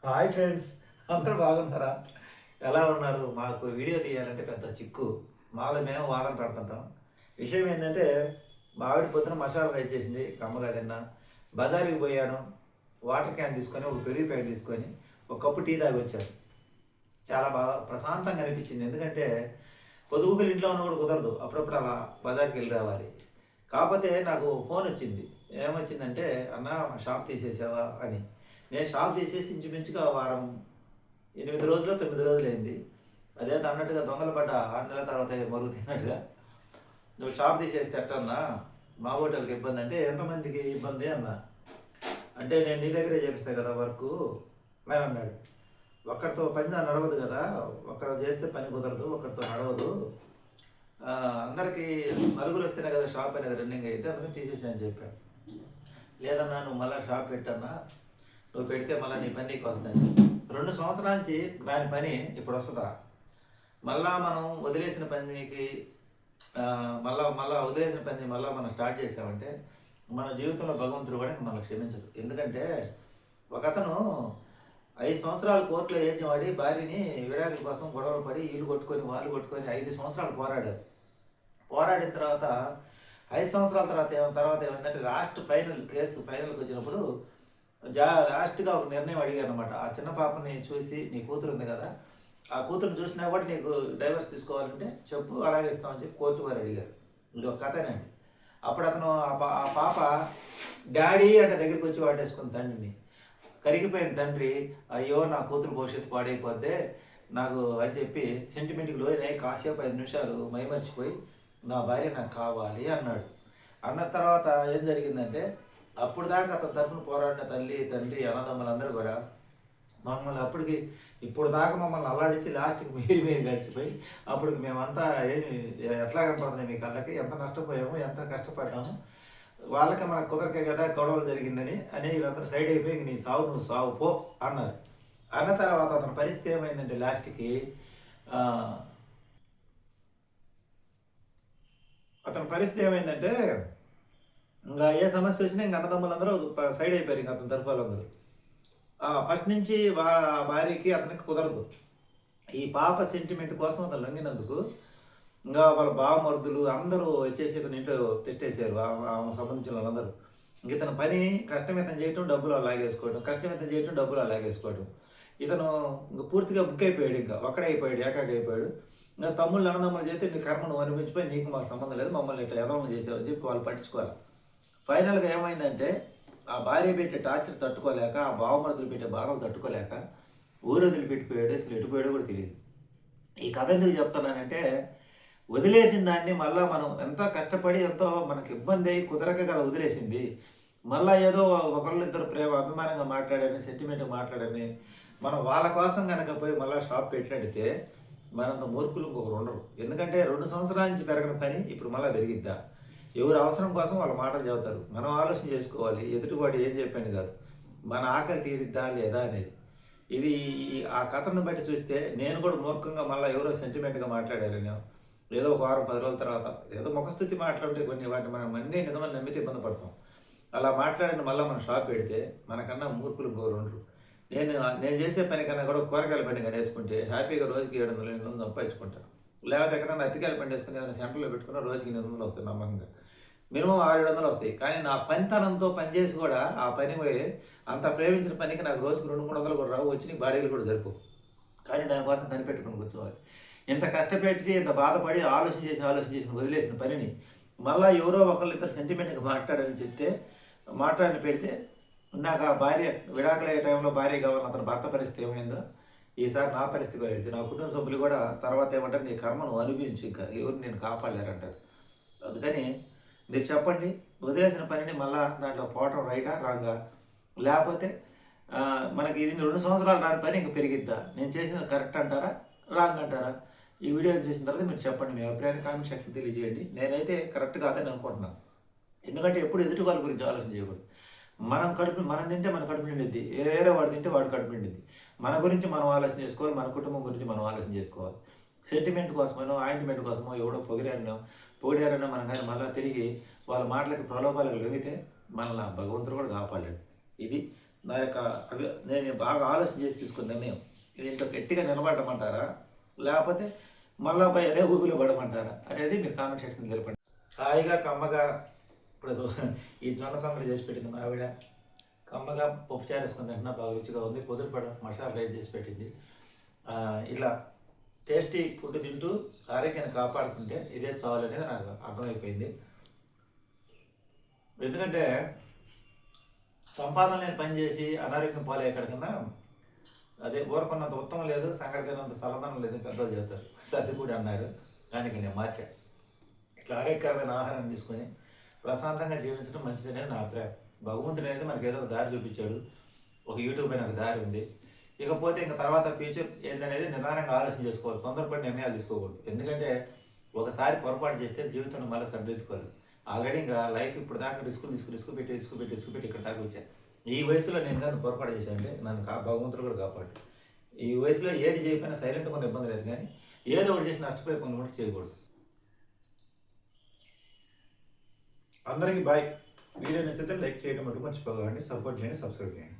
Hi friends, అందరూ బాగున్నారా? ఎలా ఉన్నారు? మాకు వీడియో తీయాలంటే పెద్ద చిక్కు. మాలో మేము వాదన పెడుతుంటాం. విషయం ఏంటంటే, మా ఆవిడ పొద్దున మసాలా రైస్ చేసింది, కమ్మగా తిన్నా. బజారుకి పోయాను, వాటర్ క్యాన్ తీసుకొని, ఒక పెరుగు ప్యాకెట్ తీసుకొని, ఒక కప్పు టీ తాగి వచ్చాను. చాలా బాగా ప్రశాంతంగా అనిపించింది. ఎందుకంటే, పొదుగుకలు ఇంట్లో ఉన్న కూడా కుదరదు. అప్పుడప్పుడు అలా బజార్కి వెళ్ళి రావాలి. కాకపోతే నాకు ఫోన్ వచ్చింది. ఏమొచ్చిందంటే, అన్న షాప్ తీసేసావా అని. నేను షాప్ తీసేసి ఇంచుమించుగా వారం 8 రోజులు 9 రోజులైంది. అదేంటి అన్నట్టుగా దొంగలు పడ్డ 6 నెలల తర్వాత మరుగు తిన్నట్టుగా, "నువ్వు షాప్ తీసేస్తే ఎట్టన్నా? మా హోటల్‌కి ఇబ్బంది" అంటే, "ఎంతమందికి ఇబ్బంది" అన్నా. అంటే, "నేను నీ దగ్గరే చేపిస్తా కదా వర్కు" అని అన్నాడు. "ఒక్కరితో పని నడవదు కదా! ఒక్కరు చేస్తే పని కుదరదు. ఒక్కరితో నడవదు. అందరికీ నలుగురు వస్తేనే కదా షాప్ అనేది రన్నింగ్ అయ్యిద్ది. అందుకని తీసేసా" అని చెప్పాను. "లేదన్నా నువ్వు మళ్ళా షాప్ పెట్టన్నా. నువ్వు పెడితే మళ్ళీ నీ పని నీకు వస్తుంది." 2 సంవత్సరాల నుంచి దాని పని ఇప్పుడు వస్తుందా? మళ్ళా మనం వదిలేసిన పనికి మళ్ళా మళ్ళా వదిలేసిన పని మళ్ళా మనం స్టార్ట్ చేసామంటే మన జీవితంలో భగవంతుడు కూడా మనల్ని క్షమించడు. ఎందుకంటే ఒకతను 5 సంవత్సరాలు కోర్టులో ఏడ్చి వాడి భార్యని విడాకుల కోసం గొడవలు పడి ఈళ్ళు కొట్టుకొని వాళ్ళు కొట్టుకొని 5 సంవత్సరాలు పోరాడారు. పోరాడిన తర్వాత 5 సంవత్సరాల తర్వాత ఏమైందంటే లాస్ట్ ఫైనల్ కేసు ఫైనల్‌కి వచ్చినప్పుడు లాస్ట్‌గా ఒక నిర్ణయం అడిగారనమాట. ఆ చిన్న పాపని చూసి, "నీ కూతురు ఉంది కదా! ఆ కూతురుని చూసినా కూడా నీకు డైవర్స్ తీసుకోవాలంటే చెప్పు, అలాగే ఇస్తామని" చెప్పి కోర్టు వారు అడిగారు. ఇది ఒక కథేనండి. అప్పుడు అతను ఆ పాప డాడీ అంటే దగ్గరికి వచ్చి వాటేసుకుంది తండ్రిని. కరిగిపోయిన తండ్రి, "అయ్యో! నా కూతురు భవిష్యత్తు పాడైపోద్దే నాకు" అని చెప్పి సెంటిమెంట్‌కి లోనై కాసేపు 5 నిమిషాలు మైమరిచిపోయి, "నా భార్య నాకు కావాలి" అన్నాడు. అన్న తర్వాత ఏం జరిగిందంటే, అప్పటిదాకా అతని తరఫున పోరాడిన తల్లి, తండ్రి, అన్నదమ్ములందరూ కూడా మమ్మల్ని అప్పటికి ఇప్పుడు దాకా మమ్మల్ని అల్లాడించి లాస్ట్‌కి మీరు కలిసిపోయి, అప్పటికి మేమంతా ఏమి ఎట్లా కనపడుతుంది మీ కళ్ళకి? ఎంత నష్టపోయాము, ఎంత కష్టపడ్డాము. వాళ్ళకి మనకు కుదరకే కదా గొడవలు జరిగిందని వీళ్ళందరూ సైడ్ అయిపోయి, "ఇంక నీ సావు నువ్వు సావు పో" అన్నారు. అన్న తర్వాత అతని పరిస్థితి ఏమైందంటే లాస్ట్‌కి ఆహ్, అతని పరిస్థితి ఏమైందంటే ఇంగా ఏ సమస్యొచ్చినా ఇంక అన్నదమ్ములందరూ సైడ్ అయిపోయారు ఇంక అతని తరఫు వాళ్ళందరూ. ఫస్ట్ నుంచి భార్యకి అతనికి కుదరదు. ఈ పాప సెంటిమెంట్ కోసం అతను లొంగినందుకు, ఇంగా వాళ్ళ బావమరుదులు అందరూ వచ్చేసి ఇతని ఇంట్లో తిట్టేసారు. ఆమెకు సంబంధించిన వాళ్ళందరూ. ఇంక ఇతని పని కష్టం ఇతను చేయటం, డబ్బులు ఆళ్ళు లాగేసుకోవడం. కష్టం ఇతను చేయటం, డబ్బులు ఆళ్ళు లాగేసుకోవడం. ఇతను ఇంక పూర్తిగా బుక్ అయిపోయాడు ఇంక. ఒక్కడే అయిపోయాడు. ఏకాకి అయిపోయాడు. ఇంక తమ్ముళ్ళు, అన్నదమ్ములు చేతే "నీ కర్మ నువ్వు అనుభవించిపోయి నీకు మాకు సంబంధం లేదు. మమ్మల్ని ఇట్లా ఎదవలను చేసావు" అని చెప్పి వాళ్ళు పట్టించుకోలా. ఫైనల్‌గా ఏమైందంటే, ఆ భార్య పెట్టే టార్చర్ తట్టుకోలేక, ఆ బావమరుదులు పెట్టే బాధలు తట్టుకోలేక, ఊరు వదిలిపెట్టిపోయాడు. అసలు ఎటు పోయాడో కూడా తెలీదు. ఈ కథ ఎందుకు చెప్తున్నానంటే, వదిలేసిన దాన్ని మళ్ళా మనం ఎంతో కష్టపడి, ఎంతో మనకి ఇబ్బంది అయ్యి కుదరక కదా వదిలేసింది. మళ్ళా ఏదో ఒకళ్ళిద్దరు ప్రేమ అభిమానంగా మాట్లాడని, సెంటిమెంట్‌గా మాట్లాడని, మనం వాళ్ళ కోసం గనక పోయి మళ్ళా షాప్ పెట్టినట్టయితే, మనంత మూర్ఖులు ఇంకొకరు ఉండరు. ఎందుకంటే 2 సంవత్సరాల నుంచి పెరగని పని ఇప్పుడు మళ్ళా పెరిగిద్దా? ఎవరి అవసరం కోసం వాళ్ళ మాటలు చెబుతారు. మనం ఆలోచన చేసుకోవాలి. ఎదుటివాడు ఏం చెప్పిండు కాదు. మన ఆకలి తీరిద్దా లేదా అనేది. ఇది ఆ కథను బట్టి చూస్తే నేను కూడా మూర్ఖంగా మళ్ళా ఎవరో సెంటిమెంట్‌గా మాట్లాడారనో, ఏదో ఒక వారం 10 రోజుల తర్వాత ఏదో ముఖస్తుతి మాటలుంటాయి కొన్ని వాటిని మనం అన్నీ నిజమని నమ్మితే ఇబ్బంది పడతాం. అలా మాట్లాడిన మళ్ళా మనం షాప్ పెడితే మనకన్నా మూర్ఖులు ఇంకోరు ఉండరు. నేను నేను చేసే పని కన్నా కూడా కూరగాయల బండి కనేసుకుంటే హ్యాపీగా రోజుకి 700, 800 సంపాదించుకుంటా. లేకపోతే ఎక్కడన్నా అరటికాయల బండి వేసుకొని ఏదైనా సెంటర్‌లో పెట్టుకున్న రోజుకి 800 వస్తాయి నమ్మకంగా. మినిమమ్ 600, 700 వస్తాయి. కానీ నా పనితనంతో పనిచేసి కూడా ఆ పని పోయి అంత ప్రేమించిన పనికి నాకు రోజుకి 200, 300 కూడా రావు. వచ్చినయి బాడీలు కూడా సరిపోవు. కానీ దానికోసం కనిపెట్టుకొని కూర్చోవాలి. ఇంత కష్టపెట్టి, ఇంత బాధపడి, ఆలోచన చేసి వదిలేసిన పనిని మళ్ళా ఎవరో ఒకళ్ళిద్దరు సెంటిమెంట్‌గా మాట్లాడని చెప్తే మాట్లాడని పెడితే నాకు ఆ భార్య విడాకులయ్యే టైంలో భార్య కావాలని అతని భర్త పరిస్థితి ఏమైందో, ఈసారి నా పరిస్థితి కూడా అయ్యిద్ది. నా కుటుంబ సభ్యులు కూడా తర్వాత ఏమంటారు, "నీ కర్మ నువ్వు అనుభవించు ఇంకా. ఎవరు నిన్ను కాపాడలేరంటారు." అందుకని మీరు చెప్పండి. వదిలేసిన పనిని మళ్ళా దాంట్లో పోవటం రైటా? రాంగా? లేపోతే మనకి ఇది 2 సంవత్సరాలు రాని పని ఇంక పెరిగిద్దా? నేను చేసింది కరెక్ట్ అంటారా? రాంగ్ అంటారా? ఈ వీడియో చూసిన తర్వాత మీరు చెప్పండి. మీ అభిప్రాయాన్ని కామెంట్ సెక్షన్‌లో తెలియజేయండి. నేనైతే కరెక్ట్ కాదని అనుకుంటున్నాను. ఎందుకంటే ఎప్పుడు ఎదుటి వాళ్ళ గురించి ఆలోచన చేయకూడదు. మనం తింటే మన కడుపు నిండిద్ది. వేరే వాడు తింటే వాడి కడుపు నిండిద్ది. మన గురించి మనం ఆలోచన చేసుకోవాలి. మన కుటుంబం గురించి మనం ఆలోచన చేసుకోవాలి. సెంటిమెంట్ కోసమనో, ఆయింట్‌మెంట్ కోసమో ఎవడో పొగిడారనో మనం గాని మళ్ళా తిరిగి వాళ్ళ మాటలకి ప్రలోభాలకు లొంగితే మనల్ని ఆ భగవంతుడు కూడా కాపాడలేడు. ఇది నా యొక్క నేను బాగా ఆలోచన చేసి తీసుకున్న నిర్ణయం. దీంట్లో గట్టిగా నిలబడమంటారా, లేకపోతే మళ్ళా పోయి అదే ఊపిలో పడమంటారా అనేది మీరు కామెంట్ సెక్షన్ తెలపండి. హాయిగా కమ్మగా ఇప్పుడు ఈ జొన్న సంగటి చేసి పెట్టింది మా ఆవిడ. కమ్మగా పప్పు చారు వేసుకుని తింటున్నా, బాగా రుచిగా ఉంది. పొద్దుపడ మసాలా రైస్ చేసి పెట్టింది. ఇట్లా టేస్టీ ఫుడ్ తింటూ ఆరోగ్యాన్ని కాపాడుకుంటే ఇదే చాలు అనేది నాకు అర్థమైపోయింది. ఎందుకంటే సంపాదన లేని పని చేసి అనారోగ్యం పాలయ్యే కన్నా అదే ఊరుకున్నంత ఉత్తమం లేదు, సంగతి తినంత సలదనం లేదు పెద్దలు చెప్తారు. సర్ది కూడా అన్నారు, కానీ నేను మార్చా. ఇట్లా ఆరోగ్యకరమైన ఆహారాన్ని తీసుకొని ప్రశాంతంగా జీవించడం మంచిది అనేది నా అభిప్రాయం. భగవంతుడు అనేది మనకి ఏదో ఒక దారి చూపించాడు, ఒక యూట్యూబ్ అయిన ఒక దారి ఉంది. ఇకపోతే ఇంకా తర్వాత ఫ్యూచర్ ఏంటనేది నిదానంగా ఆలోచన చేసుకోవాలి, తొందరపడి నిర్ణయాలు తీసుకోకూడదు. ఎందుకంటే ఒకసారి పొరపాటు చేస్తే జీవితంలో మళ్ళీ సరిదిద్దుకోవాలి. ఆల్రెడీ ఇంకా లైఫ్ ఇప్పుడు దాకా రిస్క్ పెట్టి ఇక్కడ దాకా వచ్చాను. ఈ వయసులో నేను కానీ పొరపాటు చేశానంటే నన్ను భగవంతుడు కూడా కాపాడు. ఈ వయసులో ఏది చేయకపోయినా సైలెంట్గా ఉన్న ఇబ్బంది లేదు, కానీ ఏదో ఒకటి చేసి నష్టపోయే పనులు కూడా చేయకూడదు. అందరికీ బాయ్. వీడియో నచ్చితే లైక్ చేయడం మటుకు మర్చిపోకండి, సపోర్ట్ చేయండి, సబ్స్క్రైబ్ చేయండి.